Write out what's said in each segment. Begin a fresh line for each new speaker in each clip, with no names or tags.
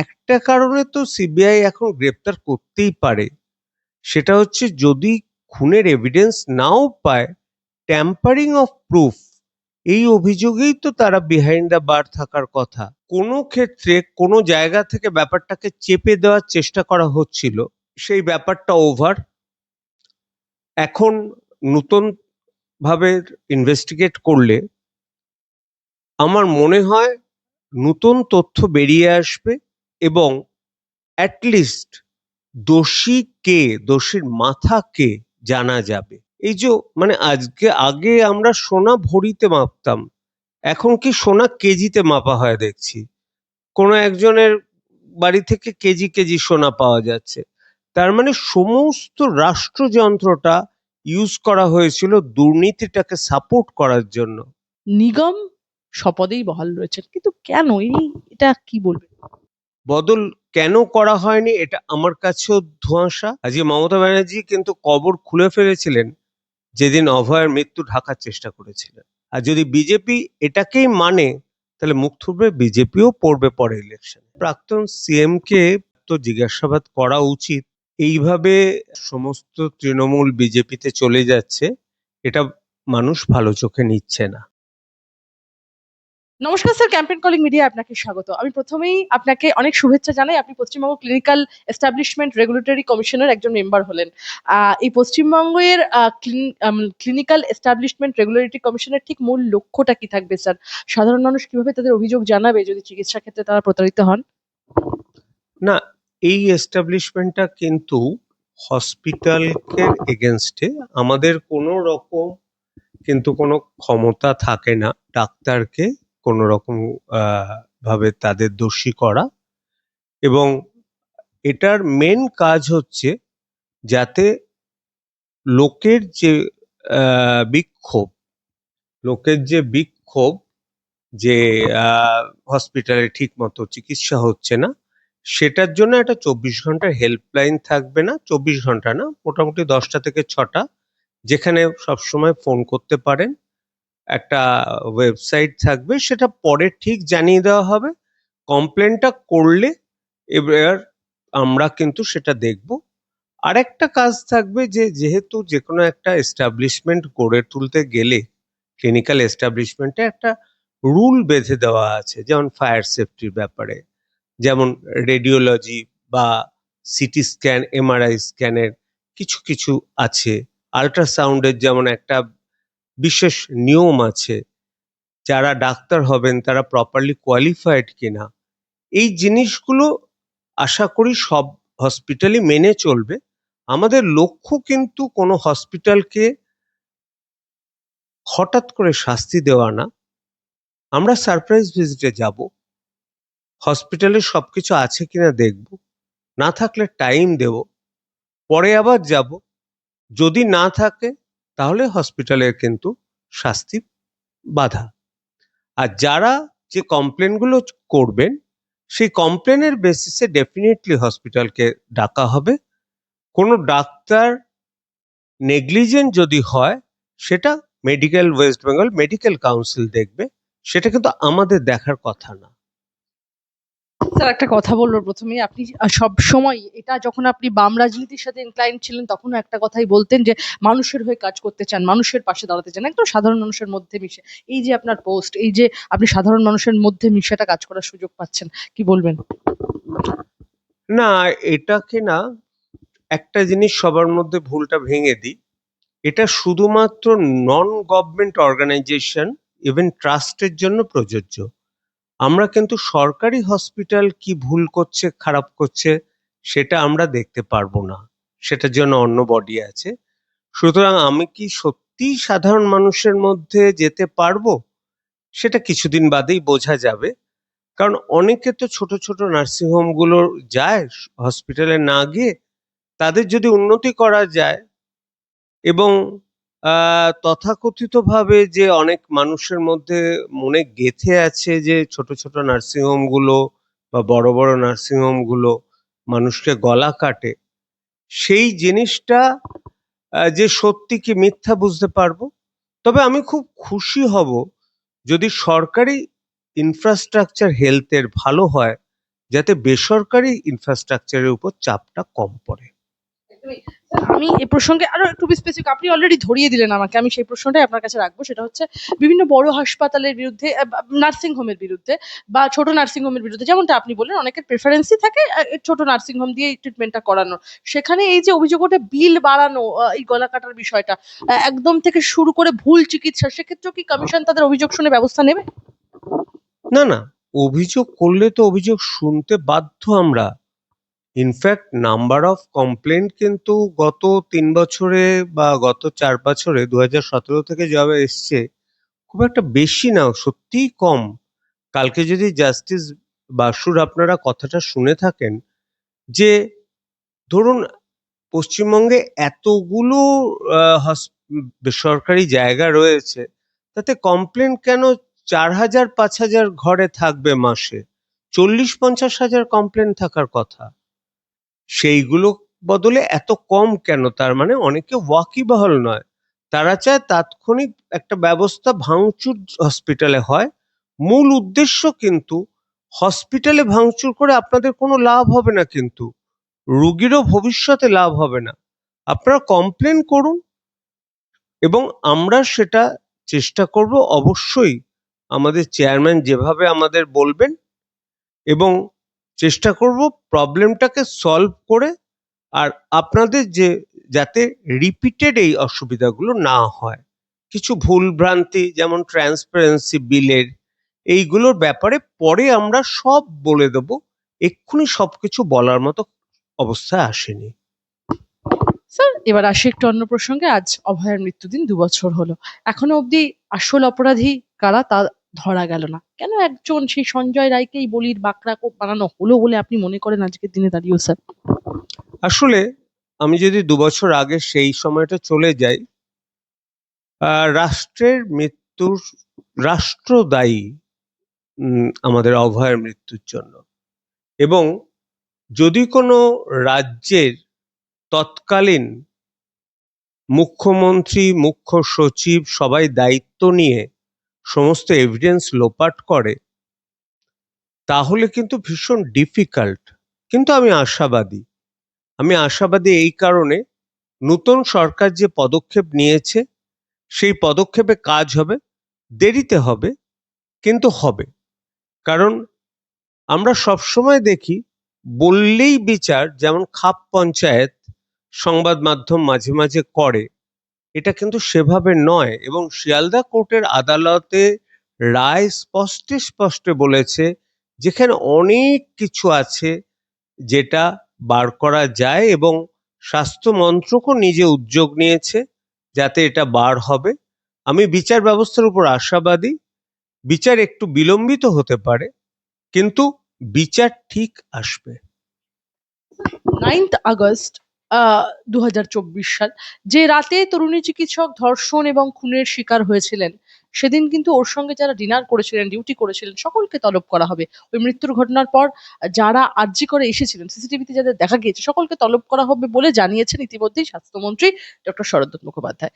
একটা কারণে তো সিবিআই এখন গ্রেপ্তার করতেই পারে, সেটা হচ্ছে যদি খুনের এভিডেন্স নাও পায়, ট্যাম্পারিং অফ প্রুফ এই অভিযোগেই তো তারা বিহাইন্ড দ্য বার থাকার কথা। কোনো ক্ষেত্রে কোনো জায়গা থেকে ব্যাপারটাকে চেপে দেওয়ার চেষ্টা করা হচ্ছিল, সেই ব্যাপারটা ওভার। এখন নতুন ভাবে ইনভেস্টিগেট করলে আমার মনে হয় নতুন তথ্য বেরিয়ে আসবে এবং অ্যাটলিস্ট দোষী কে, দোষীর মাথা কে জানা যাবে। এই যে মানে আগে আমরা সোনা ভরিতে মাপতাম, এখন কি সোনা কেজিতে মাপা হয় দেখছি। কোনো একজনের বাড়ি থেকে কেজি কেজি সোনা পাওয়া যাচ্ছে। তার মানে সমস্ত রাষ্ট্রযন্ত্রটা ইউজ করা হয়েছিল দুর্নীতিটাকে সাপোর্ট করার জন্য।
নিগম শপথেই বহাল রয়েছেন, কিন্তু কেন এটা কি বলবেন?
বদল কেন করা হয়নি এটা আমার কাছেও ধোঁয়াশা। আজকে মমতা ব্যানার্জি কিন্তু কবর খুলে ফেলেছিলেন যেদিন অভয়ের মৃত্যু ঢাকার চেষ্টা করেছিলেন। আর যদি বিজেপি এটাকেই মানে, তাহলে মুখ থুবড়ে বিজেপিও পড়বে পরে ইলেকশন। প্রাক্তন সিএম কে তো জিজ্ঞাসাবাদ করা উচিত। এইভাবে সমস্ত তৃণমূল বিজেপিতে চলে যাচ্ছে, এটা মানুষ ভালো চোখে নিচ্ছে না।
নমস্কার স্যার, ক্যাম্পেইন কলিং মিডিয়া আপনাকে স্বাগত। আমি প্রথমেই আপনাকে অনেক শুভেচ্ছা জানাই। আপনি পশ্চিমবঙ্গ ক্লিনিক্যাল এস্টাবলিশমেন্ট রেগুলেটরি কমিশনের একজন মেম্বার হলেন। এই পশ্চিমবঙ্গের ক্লিনিক্যাল এস্টাবলিশমেন্ট রেগুলেটরি কমিশনের ঠিক মূল লক্ষ্যটা কি থাকবে স্যার? সাধারণ মানুষ কিভাবে তাদের অভিযোগ জানাবে যদি চিকিৎসা ক্ষেত্রে তারা প্রতারিত হন?
না, এই এস্টাবলিশমেন্টটা কিন্তু হসপিটালকে এগেনস্টে। আমাদের কোনো রকম কিন্তু কোনো ক্ষমতা থাকে না ডাক্তারকে কোনো রকম ভাবে তাদের দোষী করা। এবং এটার মেন কাজ হচ্ছে যাতে লোকের যে বিক্ষোভ, যে হসপিটালে ঠিক মতো চিকিৎসা হচ্ছে না, সেটার জন্য একটা 24 ঘন্টার হেল্পলাইন থাকবে। না 24 ঘন্টা না, মোটামুটি 10টা থেকে 6টা, যেখানে সবসময় ফোন করতে পারেন। একটা ওয়েবসাইট থাকবে, সেটা পরে ঠিক জানিয়ে দেওয়া হবে। কমপ্লেনটা করলে এবার আমরা কিন্তু সেটা দেখব। আরেকটা কাজ থাকবে যে যেহেতু যে কোনো একটা এস্টাবলিশমেন্ট গড়ে তুলতে গেলে ক্লিনিক্যাল এস্টাবলিশমেন্টে একটা রুল বেঁধে দেওয়া আছে, যেমন ফায়ার সেফটির ব্যাপারে, যেমন রেডিওলজি বা সিটি স্ক্যান, এমআরআই স্ক্যানের কিছু কিছু আছে, আল্ট্রাসাউন্ডের যেমন একটা বিশেষ নিয়ম আছে, যারা ডাক্তার হবেন তারা প্রপারলি কোয়ালিফাইড কিনা। এই জিনিসগুলো আশা করি সব হসপিটালই মেনে চলবে। আমাদের লক্ষ্য কিন্তু কোনো হসপিটালকে হঠাৎ করে শাস্তি দেওয়া না। আমরা সারপ্রাইজ ভিজিটে যাব, হসপিটালে সবকিছু আছে কিনা দেখব, না থাকলে টাইম দেব, পরে আবার যাব। যদি না থাকে তাহলে হসপিটালের কিন্তু শাস্তি বাধা। আর যারা যে কমপ্লেনগুলো করবেন সেই কমপ্লেনের বেসিসে ডেফিনেটলি হসপিটালকে ডাকা হবে। কোনো ডাক্তার নেগলিজেন্ট যদি হয়, সেটা ওয়েস্ট বেঙ্গল মেডিকেল কাউন্সিল দেখবে, সেটা কিন্তু আমাদের দেখার কথা না।
স্যার একটা কথা বলবো প্রথমেই, আপনি সব সময় এটা যখন আপনি বাম রাজনীতির সাথে ইনক্লাইন্ড ছিলেন তখনও একটা কথাই বলতেন যে মানুষের হয়ে কাজ করতে চান, মানুষের পাশে দাঁড়াতে চান, একদম সাধারণ মানুষের মধ্যে মিশে। এই যে আপনার পোস্ট, এই যে আপনি সাধারণ মানুষের মধ্যে মিশেটা কাজ করার সুযোগ পাচ্ছেন, কি বলবেন?
না, এটাকে না, একটা জিনিস সবার মধ্যে ভুলটা ভেঙে দিই। এটা শুধুমাত্র নন গভর্নমেন্ট অর্গানাইজেশন, ইভেন ট্রাস্টের জন্য প্রযোজ্য। আমরা কিন্তু সরকারি হসপিটাল কি ভুল করছে, খারাপ করছে, সেটা আমরা দেখতে পারবো না, সেটার জন্য অন্য বডি আছে। সুতরাং আমি কি সত্যি সাধারণ মানুষের মধ্যে যেতে পারবো, সেটা কিছুদিন বাদেই বোঝা যাবে। কারণ অনেকে তো ছোট ছোট নার্সিংহোম গুলো যায় হসপিটালে না গিয়ে। তাদের যদি উন্নতি করা যায় এবং তথাকথিতভাবে যে অনেক মানুষের মধ্যে মনে গেঁথে আছে যে ছোট ছোট নার্সিংহোম গুলো বা বড় বড় নার্সিংহোম গুলো মানুষকে গলা কাটে, সেই জিনিসটা যে সত্যি কি মিথ্যা বুঝতে পারবো। তবে আমি খুব খুশি হব যদি সরকারি ইনফ্রাস্ট্রাকচার হেলথের ভালো হয়, যাতে বেসরকারি ইনফ্রাস্ট্রাকচারের উপর চাপটা কম পড়ে।
একদমই। আমি এই প্রসঙ্গে আরো একটু স্পেসিফিক আপনি অলরেডি ধরিয়ে দিলেন আমাকে। আমি সেই প্রশ্নটাই আপনার কাছে রাখবো। সেটা হচ্ছে বিভিন্ন বড় হাসপাতালের বিরুদ্ধে বা নার্সিং হোমের বিরুদ্ধে বা ছোট নার্সিং হোমের বিরুদ্ধে যেমনটা আপনি বললেন অনেকের প্রেফারেন্সই থাকে ছোট নার্সিং হোম দিয়ে এই ট্রিটমেন্টটা করানোর। সেখানে এই যে অভিযোগ ওঠে বিল বাড়ানো, এই গলা কাটার বিষয়টা একদম থেকে শুরু করে ভুল চিকিৎসা, সেক্ষেত্রেও কি কমিশন তাদের অভিযোগ শুনে ব্যবস্থা নেবে?
না, না, অভিযোগ করলে তো অভিযোগ শুনতে বাধ্য আমরা। ইনফ্যাক্ট নাম্বার অফ কমপ্লেন্ট কিন্তু গত ৩ বছরে বা গত ৪ বছরে ২০১৭ থেকে যা এসছে খুব একটা বেশি না, সত্যিই কম। কালকে যদি জাস্টিস বাসুর আপনারা কথাটা শুনে থাকেন যে ধরুন পশ্চিমবঙ্গে এতগুলো বেসরকারি জায়গা রয়েছে, তাতে কমপ্লেন কেন ৪,০০০-৫,০০০ ঘরে থাকবে মাসে? ৪০-৫০ হাজার কমপ্লেন থাকার কথা। সেইগুলো বদলে এত কম কেন? তার মানে অনেকে ওয়াকিবহাল নয়। তারা চায় তাৎক্ষণিক একটা ব্যবস্থা ভাঙচুর হসপিটালে হয়। মূল উদ্দেশ্য কিন্তু হসপিটালে ভাঙচুর করে আপনাদের কোনো লাভ হবে না, কিন্তু রুগীরও ভবিষ্যতে লাভ হবে না। আপনারা কমপ্লেন করুন এবং আমরা সেটা চেষ্টা করব অবশ্যই, আমাদের চেয়ারম্যান যেভাবে আমাদের বলবেন, এবং চেষ্টা করব প্রবলেমটাকে সলভ করে আর আপনাদের যাতে রিপিটেড এই অসুবিধাগুলো না হয়। কিছু ভুল ভ্রান্তি যেমন ট্রান্সপারেন্সি বিলের, এইগুলোর ব্যাপারে পরে আমরা সব বলে দেব। এক্ষুনি সবকিছু বলার মতো অবস্থায় আসেনি।
স্যার এবার আসি একটু অন্য প্রসঙ্গে। আজ অভয়ার মৃত্যুদিন ২ বছর হলো। এখনো অবধি আসল অপরাধী কারা তা ধরা গেল না। কেন একজন সেই সঞ্জয় রায়কেই বলির বাকরা বানানো হলো বলে আপনি মনে করেন আজকের দিনে দাঁড়িয়েও স্যার?
আসলে আমি যদি ২ বছর আগে সেই সময়টা চলে যাই, রাষ্ট্রের মৃত্যুর রাষ্ট্র দায়ী আমাদের অভয়ের মৃত্যুর জন্য। এবং যদি কোনো রাজ্যের তৎকালীন মুখ্যমন্ত্রী, মুখ্য সচিব সবাই দায়িত্ব নিয়ে সমস্ত এভিডেন্স লোপাট করে, তাহলে কিন্তু ভীষণ ডিফিকাল্ট। কিন্তু আমি আশাবাদী এই কারণে, নতুন সরকার যে পদক্ষেপ নিয়েছে সেই পদক্ষেপে কাজ হবে। দেরিতে হবে, কিন্তু হবে। কারণ আমরা সবসময় দেখি বললেই বিচার, যেমন খাপ পঞ্চায়েত সংবাদ মাধ্যম মাঝে মাঝে করে, এটা কিন্তু সেভাবে নয়। এবং শিয়ালদা কোর্টের আদালতে রায় স্পষ্টে স্পষ্টে বলেছে যেখানে অনেক কিছু আছে যেটা বার করা যায়, এবং স্বাস্থ্য মন্ত্রকও নিজে উদ্যোগ নিয়েছে যাতে এটা বার হবে। আমি বিচার ব্যবস্থার উপর আশাবাদী। বিচার একটু বিলম্বিত হতে পারে, কিন্তু বিচার ঠিক আসবে।
9th আগস্ট ২০২৪ সাল, যে রাতে তরুণী চিকিৎসক ধর্ষণ এবং খুনের শিকার হয়েছিলেন, সেদিন কিন্তু ওর সঙ্গে যারা ডিনার করেছিলেন, ডিউটি করেছিলেন, সকলকে তলব করা হবে। ওই মৃত্যুর ঘটনার পর যারা আর্জি করে এসেছিলেন, সিসিটিভিতে যাদের দেখা গিয়েছে, সকলকে তলব করা হবে বলে জানিয়েছেন ইতিমধ্যেই স্বাস্থ্যমন্ত্রী ডক্টর শরদত্ত মুখোপাধ্যায়।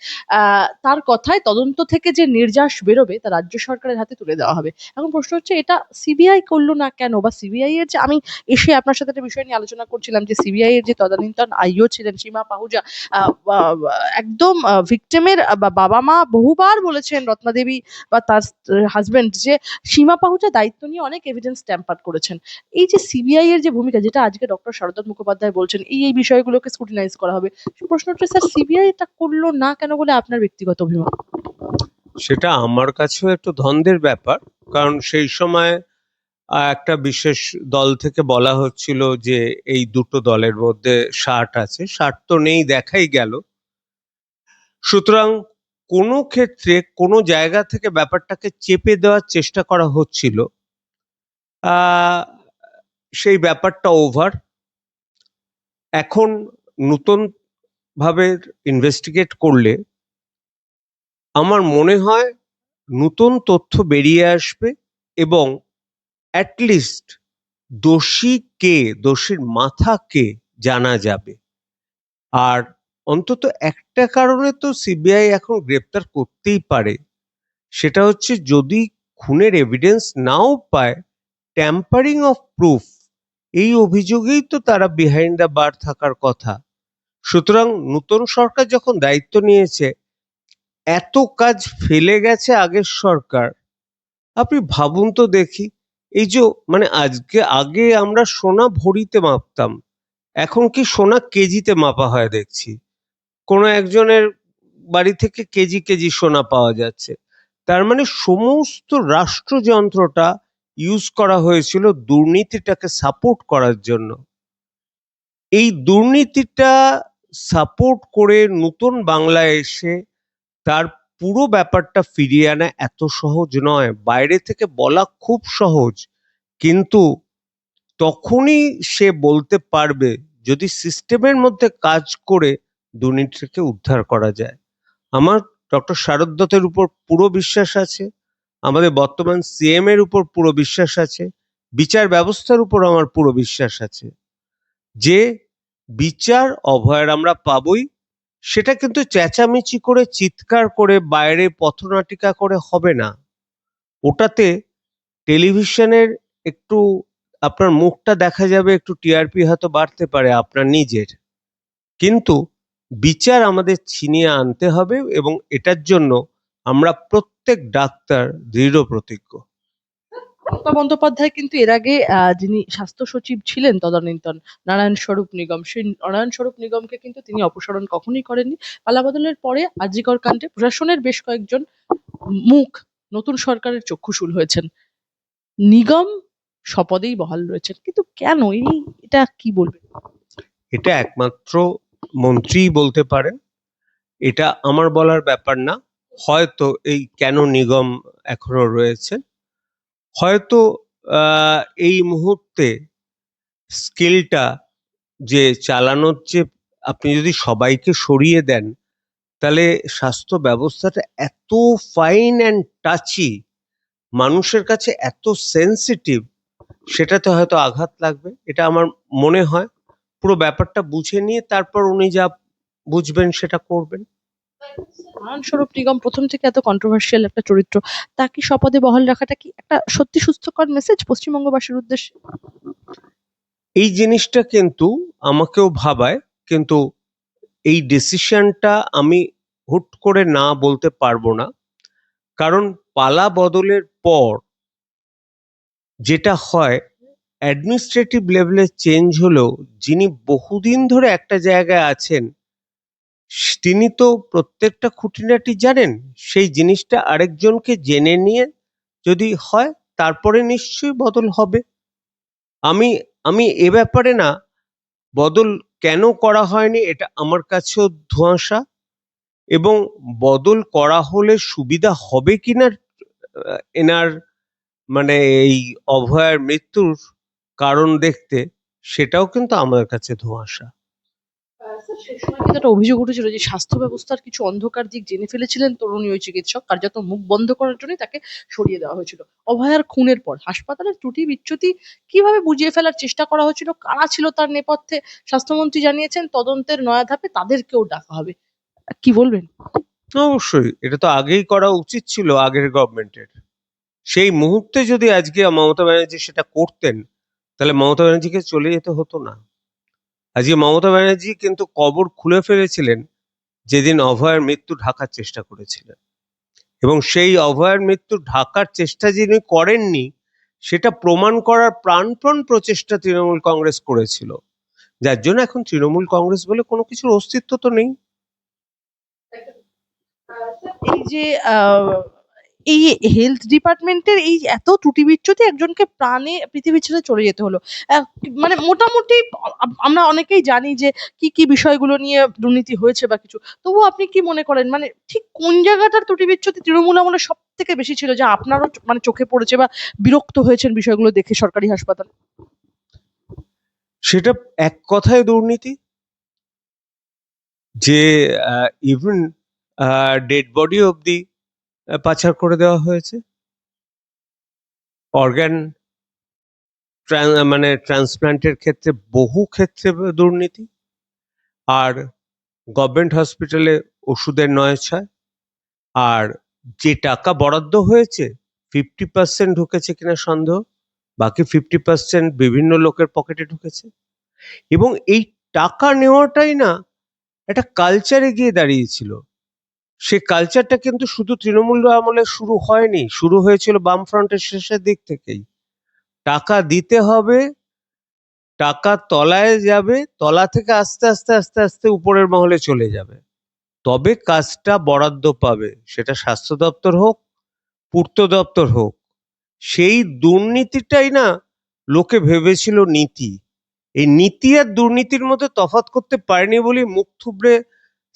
তার কথায় তদন্ত থেকে যে নির্যাস বেরোবে তা রাজ্য সরকারের হাতে তুলে দেওয়া হবে। এখন প্রশ্ন হচ্ছে এটা সিবিআই করলো না কেন? বা সিবিআই এর যে, আমি এসে আপনার সাথে একটা বিষয় নিয়ে আলোচনা করছিলাম যে সিবিআই এর যে তদানীন্তন আইও ছিলেন সীমা পাহুজা, একদম ভিকটিমের বাবা মা বহুবার বলেছেন, রত্নাদেবী বা তার হাজবেন্ড, যে সীমা পাহুজা দায়িত্ব নিয়ে অনেক এভিডেন্স ট্যাম্পার করেছেন। এই যে সিবিআই এর যে ভূমিকা, যেটা আজকে ডক্টর শরদত্ত মুখোপাধ্যায় বলছেন এই বিষয়গুলোকে স্ক্রুটিনাইজ করা হবে, প্রশ্ন হচ্ছে স্যার সিবিআই এটা করলো না কেন বলে আপনার ব্যক্তিগত অভিমত?
সেটা আমার কাছেও একটু দ্বন্দ্বের ব্যাপার। কারণ সেই সময় একটা বিশেষ দল থেকে বলা হচ্ছিল যে এই দুটো দলের মধ্যে ষাট আছে, ষাট তো নেই দেখাই গেল। সুতরাং কোনো ক্ষেত্রে কোনো জায়গা থেকে ব্যাপারটাকে চেপে দেওয়ার চেষ্টা করা হচ্ছিল। আহ, সেই ব্যাপারটা ওভার। এখন নতুন ভাবে ইনভেস্টিগেট করলে আমার মনে হয় নতুন তথ্য বেরিয়ে আসবে, এবং অ্যাটলিস্ট দোষী কে, দোষীর মাথা কে জানা যাবে। আর অন্তত একটা কারণে তো সিবিআই এখন গ্রেপ্তার করতেই পারে, সেটা হচ্ছে যদি খুনের এভিডেন্স নাও পায়, ট্যাম্পারিং অফ প্রুফ এই অভিযোগেই তো তারা বিহাইন্ড দ্য বার থাকার কথা। সুতরাং নতুন সরকার যখন দায়িত্ব নিয়েছে, এত কাজ ফেলে গেছে আগের সরকার, আপনি ভাবুন তো দেখি। এই যে মানে আগে আমরা সোনা ভরিতে মাপতাম, এখন কি সোনা কেজিতে মাপা হয় দেখছি। কোনো একজনের বাড়ি থেকে কেজি কেজি সোনা পাওয়া যাচ্ছে। তার মানে সমস্ত রাষ্ট্রযন্ত্রটা ইউজ করা হয়েছিল দুর্নীতিটাকে সাপোর্ট করার জন্য। এই দুর্নীতিটা সাপোর্ট করে নতুন বাংলায় এসে তার পুরো ব্যাপারটা ফিরিয়ে আনা এত সহজ নয়। বাইরে থেকে বলা খুব সহজ, কিন্তু তখনই সে বলতে পারবে যদি সিস্টেমের মধ্যে কাজ করে দুর্নীতিকে উদ্ধার করা যায়। আমার ডক্টর শারদ দত্তের উপর পুরো বিশ্বাস আছে, আমাদের বর্তমান সিএম এর উপর পুরো বিশ্বাস আছে, বিচার ব্যবস্থার উপর আমার পুরো বিশ্বাস আছে যে বিচার অভয়ার আমরা পাবই। সেটা কিন্তু চেঁচামেচি করে, চিৎকার করে, বাইরে পথনাটিকা করে হবে না। ওটাতে টেলিভিশনের একটু আপনার মুখটা দেখা যাবে, একটু টিআরপি হয়তো বাড়তে পারে আপনার নিজের, কিন্তু বিচার আমাদের ছিনিয়ে আনতে হবে এবং এটার জন্য আমরা প্রত্যেক ডাক্তার দৃঢ় প্রতিজ্ঞ।
মমতা বন্দ্যোপাধ্যায় কিন্তু এর আগে যিনি স্বাস্থ্য সচিব ছিলেন তদানীন্তন, নারায়ণ স্বরূপ নিগম, সেই নারায়ণ স্বরূপ নিগমকে কিন্তু তিনি অপসারণ কখনোই করেননি। পালাবদলের পরে আর.জি.কর কাণ্ডে প্রশাসনের বেশ কয়েকজন মুখ নতুন সরকারের চক্ষুশূল হয়েছেন। নিগম স্বপদেই বহাল রয়েছেন, কিন্তু কেন এটা কি বলবেন?
এটা একমাত্র মন্ত্রীই বলতে পারেন, এটা আমার বলার ব্যাপার না। হয়তো এই কেন নিগম এখনো রয়েছে, হয়তো আহ, এই মুহূর্তে স্কিলটা যে চালানোর, যে আপনি যদি সবাইকে সরিয়ে দেন তাহলে স্বাস্থ্য ব্যবস্থাটা এত ফাইন অ্যান্ড টাচি, মানুষের কাছে এত সেন্সিটিভ, সেটাতে হয়তো আঘাত লাগবে, এটা আমার মনে হয়। পুরো ব্যাপারটা বুঝে নিয়ে তারপর উনি যা বুঝবেন সেটা করবেন।
নারায়ণ স্বরূপ নিগম প্রথম থেকে এত কন্ট্রোভার্সিয়াল একটা চরিত্র, তাকে স্বপদে বহাল রাখাটা কি একটা সত্যি সুস্থকর মেসেজ পশ্চিমবঙ্গবাসীর উদ্দেশ্যে?
এই জিনিসটা কিন্তু আমাকেও ভাবায়, কিন্তু এই ডিসিশনটা আমি হুট করে না বলতে পারবো না। কারণ পালা বদলের পর যেটা হয়, অ্যাডমিনিস্ট্রেটিভ লেভেলে চেঞ্জ হলেও যিনি বহুদিন ধরে একটা জায়গায় আছেন তিনি তো প্রত্যেকটা খুঁটিনাটি জানেন। সেই জিনিসটা আরেকজনকে জেনে নিয়ে যদি হয় তারপরে নিশ্চয়ই বদল হবে। আমি আমি এ ব্যাপারে না, বদল কেন করা হয়নি এটা আমার কাছেও ধোঁয়াশা, এবং বদল করা হলে সুবিধা হবে কিনা এনার মানে এই অভয়ার মৃত্যুর কারণ দেখতে, সেটাও কিন্তু আমার কাছে ধোঁয়াশা।
স্যার, সেই সময় কিন্তু একটা অভিযোগ উঠেছিল যে স্বাস্থ্য ব্যবস্থার কিছু অন্ধকার দিক জেনে ফেলেছিলেন তরুণী ওই চিকিৎসক, কার্যত মুখ বন্ধ করার জন্যই তাকে সরিয়ে দেওয়া হয়েছিল। অভয়ার খুনের পর হাসপাতালের ত্রুটি বিচ্যুতি কিভাবে বুঝিয়ে ফেলার চেষ্টা করা হয়েছিল, কারা ছিল তার নেপথ্যে, স্বাস্থ্যমন্ত্রী জানিয়েছেন তদন্তের নয়া ধাপে তাদেরকেও ডাকা হবে। কি বলবেন?
অবশ্যই এটা তো আগেই করা উচিত ছিল আগের গভর্নমেন্টের। সেই মুহূর্তে যদি আজকে মমতা ব্যানার্জি সেটা করতেন তাহলে মমতা ব্যানার্জিকে চলে যেতে হতো না। আজকে মমতা ব্যানার্জি কিন্তু কবর খুলে ফেলেছিলেন যেদিন অভয়ার মৃত্যু ঢাকার চেষ্টা করেছিলেন, এবং সেই অভয়ার মৃত্যু ঢাকার চেষ্টা যিনি করেননি সেটা প্রমাণ করার প্রাণপণ প্রচেষ্টা তৃণমূল কংগ্রেস করেছিল, যার জন্য এখন তৃণমূল কংগ্রেস বলে কোনো কিছুর অস্তিত্ব তো নেই।
এই যে এই হেলথ ডিপার্টমেন্টের এই এত ত্রুটি বিচ্যুতি, একজনকে প্রাণে পৃথিবী ছেড়ে চলে যেতে হলো। আহ, মানে মোটামুটি আমরা অনেকেই জানি যে কি কি বিষয়গুলো নিয়ে দুর্নীতি হয়েছে বা কিছু, তবুও আপনি কি মনে করেন মানে ঠিক কোন জায়গাটার ত্রুটি বিচ্যুতি তৃণমূল আমলে সব থেকে বেশি ছিল, যা আপনারও মানে চোখে পড়েছে বা বিরক্ত হয়েছেন বিষয়গুলো দেখে সরকারি হাসপাতাল?
সেটা এক কথায় দুর্নীতি, যে ইভেন ডেড বডি অবধি পাচার করে দেওয়া হয়েছে, অর্গান মানে ট্রান্সপ্লান্টের ক্ষেত্রে বহু ক্ষেত্রে দুর্নীতি, আর গভর্নমেন্ট হসপিটালে ওষুধের নয়ছয়, আর যে টাকা বরাদ্দ হয়েছে 50% ঢুকেছে কিনা সন্দেহ, বাকি 50% বিভিন্ন লোকের পকেটে ঢুকেছে। এবং এই টাকা নেওয়াটাই না একটা কালচারে গিয়ে দাঁড়িয়েছিল। সে কালচারটা কিন্তু শুধু তৃণমূল আমলে শুরু হয়নি, শুরু হয়েছিল বামফ্রন্টের শেষের দিক থেকেই। টাকা দিতে হবে, টাকা তলায় যাবে, তলা থেকে আস্তে আস্তে আস্তে আস্তে উপরের মহলে চলে যাবে, তবে কাজটা বরাদ্দ পাবে, সেটা স্বাস্থ্য দপ্তর হোক, পূর্ত দপ্তর হোক। সেই দুর্নীতিটাই না লোকে ভেবেছিল নীতি। এই নীতি আর দুর্নীতির মধ্যে তফাৎ করতে পারেনি বলেই মুখ থুবড়ে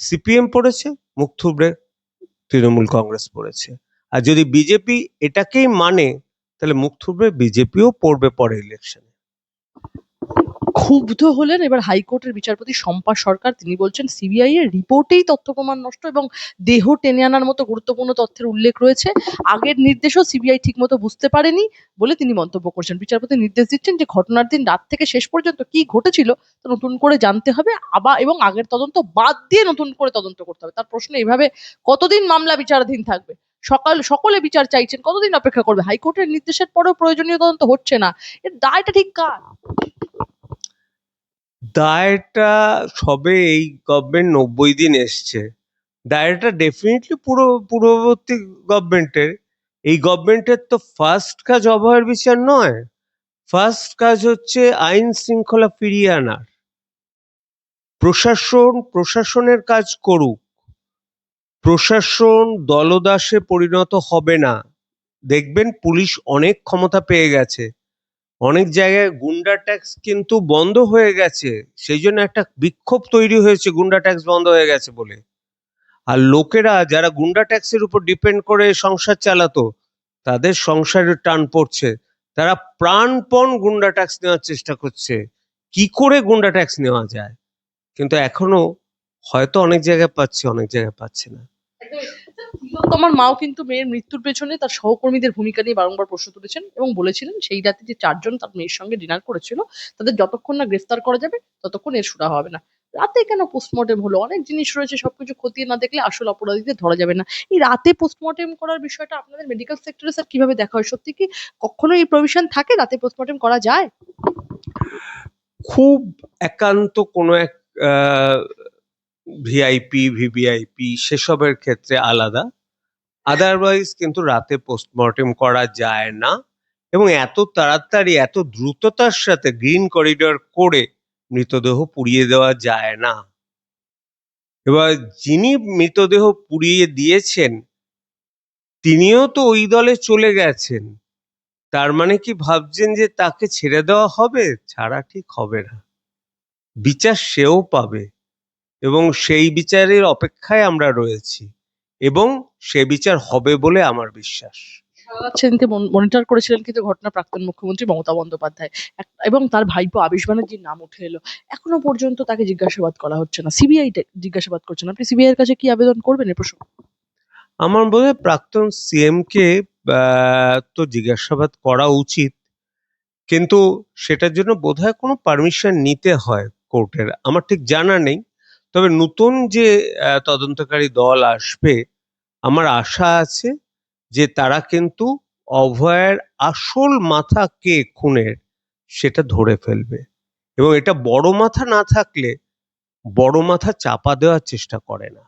সিপিএম পড়েছে, মুখ থুবড়ে তৃণমূল কংগ্রেস পড়েছে। আর যদি বিজেপি এটাকেই মানে, তাহলে মুখ থুবড়ে বিজেপিও পড়বে পরে ইলেকশনে।
ক্ষুব্ধ হলেন এবার হাইকোর্টের বিচারপতি শম্পা সরকার। তিনি বলছেন সিবিআই এর রিপোর্টেই তথ্য প্রমাণ নষ্ট এবং দেহ টেনে আনার মতো গুরুত্বপূর্ণ তথ্যের উল্লেখ রয়েছে। আগের নির্দেশও সিবিআই ঠিকমতো বুঝতে পারেনি বলে তিনি মন্তব্য করছেন। বিচারপতি নির্দেশ দিচ্ছেন যে ঘটনার দিন রাত থেকে শেষ পর্যন্ত কি ঘটেছিল তা নতুন করে জানতে হবে এবং আগের তদন্ত বাদ দিয়ে নতুন করে তদন্ত করতে হবে। তার প্রশ্ন, এইভাবে কতদিন মামলা বিচারাধীন থাকবে? সকলে বিচার চাইছেন, কতদিন অপেক্ষা করবে? হাইকোর্টের নির্দেশের পরেও প্রয়োজনীয় তদন্ত হচ্ছে না, এর দায়টা ঠিক কার?
দায়টা সবে এই গভর্নমেন্ট 90 দিন এসছে, দায়টা ডেফিনেটলি পূর্ববর্তী গভর্নমেন্টের। এই গভর্নমেন্টের তো ফার্স্ট কাজ অভয়ের বিচার নয়, ফার্স্ট কাজ হচ্ছে আইন শৃঙ্খলা ফিরিয়ে আনার। প্রশাসনের কাজ করুক। প্রশাসন দলদাসে পরিণত হবে না। দেখবেন পুলিশ অনেক ক্ষমতা পেয়ে গেছে, অনেক জায়গায় গুন্ডা ট্যাক্স কিন্তু বন্ধ হয়ে গেছে, সেই জন্য একটা বিক্ষোভ তৈরি হয়েছে গুন্ডা ট্যাক্স বন্ধ হয়ে গেছে বলে। আর লোকেরা যারা গুন্ডা ট্যাক্সের উপর ডিপেন্ড করে সংসার চালাতো, তাদের সংসারের টান পড়ছে, তারা প্রাণপণ গুন্ডা ট্যাক্স নেওয়ার চেষ্টা করছে, কি করে গুন্ডা ট্যাক্স নেওয়া যায়। কিন্তু এখনো হয়তো অনেক জায়গায় পাচ্ছে, অনেক জায়গায় পাচ্ছে না।
তোমার মাও কিন্তু মেয়ের মৃত্যুর পেছনে তার সহকর্মীদের ভূমিকা নিয়ে বারংবার প্রশ্ন তুলেছেন এবং বলেছিলেন সেই রাতে যে 4 জন তার মেয়ের সঙ্গে ডিনার করেছিল তাদের যতক্ষণ না গ্রেফতার করা যাবে ততক্ষণ এর সুরা হবে না। রাতে কেন পোস্টমর্টেম হলো? অনেক জিনিস রয়েছে, সবকিছু খতিয়ে না দেখলে আসল অপরাধীদের ধরা যাবে না। এই রাতে পোস্টমর্টেম করার বিষয়টা আপনাদের মেডিকেল সেক্টরে স্যার কিভাবে দেখা হয়? সত্যি কি কখনো এই প্রভিশন থাকে, রাতে পোস্টমর্টেম করা যায়?
খুব একান্ত কোনো এক ভিআইপি ভিভিআইপি সেসবের ক্ষেত্রে আলাদা, আদারওয়াইজ কিন্তু রাতে পোস্টমর্টেম করা যায় না। এবং এত তাড়াতাড়ি এত দ্রুততার সাথে গ্রিন করিডর করে মৃতদেহ পুড়িয়ে দেওয়া যায় না। এবার যিনি মৃতদেহ পুড়িয়ে দিয়েছেন তিনিও তো ওই দলে চলে গেছেন, তার মানে কি ভাবছেন যে তাকে ছেড়ে দেওয়া হবে? ছাড়া ঠিক হবে না, বিচার সেও পাবে এবং সেই বিচারের অপেক্ষায় আমরা রয়েছি এবং সে বিচার হবে বলে আমার বিশ্বাস।
সেদিনকে মনিটর করেছিলেন কিন্তু ঘটনা প্রাক্তন মুখ্যমন্ত্রী মমতা বন্দ্যোপাধ্যায় এবং তার ভাইপো আবিশ ব্যানার্জির নাম উঠে এলো। এখনো পর্যন্ত তাকে জিজ্ঞাসাবাদ করা হচ্ছে না, সিবিআই জিজ্ঞাসাবাদ করছে না। আপনি সিবিআই এর কাছে কি আবেদন করবেন এ প্রসঙ্গে?
আমার বোধ হয় প্রাক্তন সিএম কে তো জিজ্ঞাসাবাদ করা উচিত, কিন্তু সেটার জন্য বোধহয় কোনো পারমিশন নিতে হয় কোর্টের, আমার ঠিক জানা নেই। তবে নতুন যে তদন্তকারী দল আসবে, আমার আশা আছে যে তারা কিন্তু অভয়ের আসল মাথা কে খুনের সেটা ধরে ফেলবে এবং এটা বড় মাথা না থাকলে বড় মাথা চাপা দেওয়ার চেষ্টা করে না।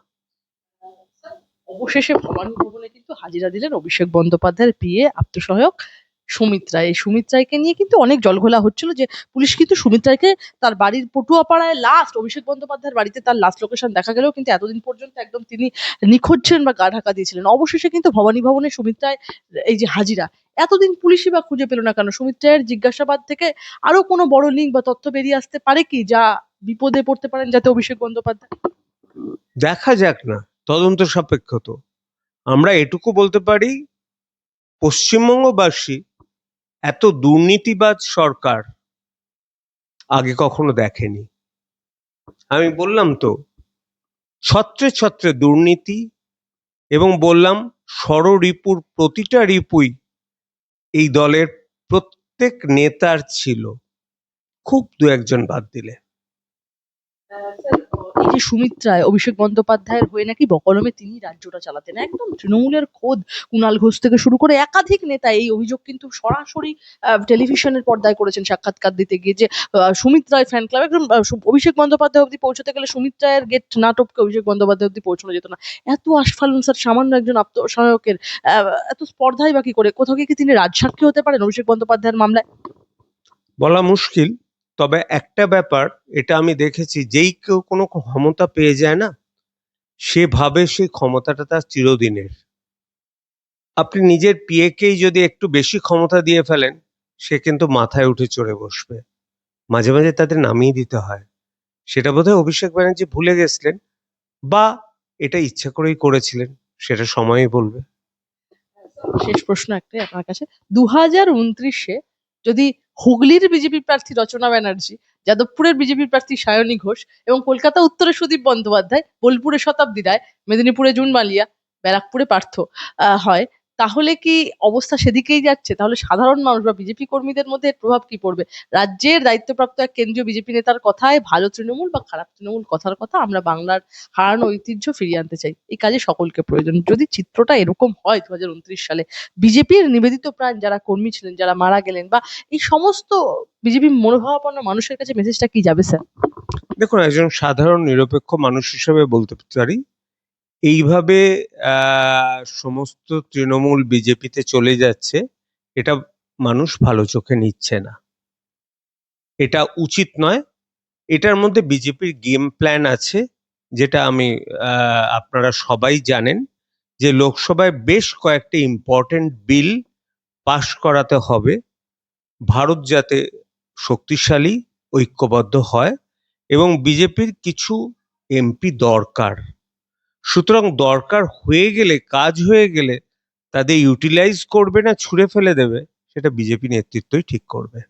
অবশেষে ভবানী ভবনে কিন্তু হাজিরা দিলেন অভিষেক বন্দ্যোপাধ্যায়ের পিএ আত্মসহায়ক সুমিত রায়। এই সুমিত রায়কে নিয়ে কিন্তু অনেক জলঘোলা হচ্ছিল যে পুলিশ কিন্তু সুমিত রায়কে তার বাড়ির পটুয়াপাড়ায় লাস্ট অভিষেক বন্দ্যোপাধ্যায়ের বাড়িতে তার লাস্ট লোকেশন দেখা গেলেও কিন্তু এতদিন পর্যন্ত একদম তিনি নিখোঁজ ছিলেন বা গা ঢাকা দিয়েছিলেন। অবশেষে কিন্তু ভবানী ভবনে সুমিত রায় এই যে হাজিরা, এতদিন পুলিশই বা খুঁজে পেল না কেন? সুমিত রায়ের জিজ্ঞাসাবাদ থেকে আরো কোনো বড় লিঙ্ক বা তথ্য বেরিয়ে আসতে পারে কি, যা বিপদে পড়তে পারেন যাতে অভিষেক বন্দ্যোপাধ্যায়?
দেখা যাক না, তদন্ত সাপেক্ষ তো। আমরা এটুকু বলতে পারি, পশ্চিমবঙ্গবাসী এত দুর্নীতিবাজ সরকার আগে কখনো দেখেনি। আমি বললাম তো, ছত্রে ছত্রে দুর্নীতি, এবং বললাম ষড়রিপুর প্রতিটা রিপুই এই দলের প্রত্যেক নেতার ছিল, খুব দু একজন বাদ দিলে।
এই যে সুমিত্রায় অভিষেক বন্দ্যোপাধ্যায়ের হয়ে নাকি বকলমে তিনি রাজ্যটা চালাতেন, একদম তৃণমূলের খোদ কুণাল ঘোষ থেকে শুরু করে একাধিক নেতা এই অভিযোগ কিন্তু সরাসরি টেলিভিশনের পর্দায় করেছেন সাক্ষাৎকার দিতে গিয়ে, যে সুমিত রায় ফ্যান ক্লাব একদম অভিষেক বন্দ্যোপাধ্যায় অব্দি পৌঁছতে গেলে সুমিত রায়ের গেট না টপকে অভিষেক বন্দ্যোপাধ্যায় অব্দি পৌঁছানো যেত না। এত আস্ফালন স্যার সামান্য একজন আত্মসহায়কের, এত স্পর্ধাই বাকি করে কোথাও গিয়ে কি তিনি রাজসাক্ষী হতে পারেন অভিষেক বন্দ্যোপাধ্যায়ের মামলায়?
বলা মুশকিল, তবে একটা ব্যাপার এটা আমি দেখেছি, যেই কেউ কোনো ক্ষমতা পেয়ে যায় না, সে ভাবে সেই ক্ষমতাটা তার চিরদিনের। আপনি নিজের পিএকেই যদি একটু বেশি ক্ষমতা দিয়ে ফেলেন, সে কিন্তু মাথায় উঠে চড়ে বসবে। মাঝে মাঝে তাদের নামিয়ে দিতে হয়। সেটা বোধহয় অভিষেক ব্যানার্জি ভুলে গেছিলেন, বা এটা ইচ্ছা করেই করেছিলেন, সেটা সময়ই বলবে।
শেষ প্রশ্ন একটাই আপনার কাছে, 2029-এ যদি হুগলির বিজেপি প্রার্থী রচনা ব্যানার্জি, যাদবপুরের বিজেপি প্রার্থী সায়নী ঘোষ এবং কলকাতা উত্তরে সুদীপ বন্দ্যোপাধ্যায়, বোলপুরে শতাব্দী রায়, মেদিনীপুরে জুন মালিয়া, ব্যারাকপুরে পার্থ হয়, তাহলে কি অবস্থা সেদিকেই যাচ্ছে? তাহলে সাধারণ মানুষ বা বিজেপি কর্মীদের মধ্যে এর প্রভাব কি পড়বে? রাজ্যের দায়িত্বপ্রাপ্ত এক কেন্দ্রীয় বিজেপি নেতার কথায় ভালো তৃণমূল বা খারাপ তৃণমূল কথার কথা, আমরা বাংলার হারানো ঐতিহ্য ফিরিয়ে আনতে চাই। এই কাজে সকলকে প্রয়োজন। যদি চিত্রটা এরকম হয় 2029 সালে, বিজেপির নিবেদিত প্রাণ যারা কর্মী ছিলেন, যারা মারা গেলেন, বা এই সমস্ত বিজেপি মনোভাবাপন্ন মানুষের কাছে মেসেজটা কি যাবে স্যার?
দেখুন, একজন সাধারণ নিরপেক্ষ মানুষ হিসেবে বলতে পারি, এইভাবে সমস্ত তৃণমূল বিজেপিতে চলে যাচ্ছে, এটা মানুষ ভালো চোখে নিচ্ছে না, এটা উচিত নয়। এটার মধ্যে বিজেপির গেম প্ল্যান আছে, যেটা আমি আপনারা সবাই জানেন, যে লোকসভায় বেশ কয়েকটি ইম্পর্টেন্ট বিল পাশ করাতে হবে, ভারত যাতে শক্তিশালী ঐক্যবদ্ধ হয়, এবং বিজেপির কিছু এমপি দরকার। সুতরাং দরকার হয়ে গেলে, কাজ হয়ে গেলে তাদের ইউটিলাইজ করবে না ছুঁড়ে ফেলে দেবে, সেটা বিজেপি নেতৃত্বই ঠিক করবে।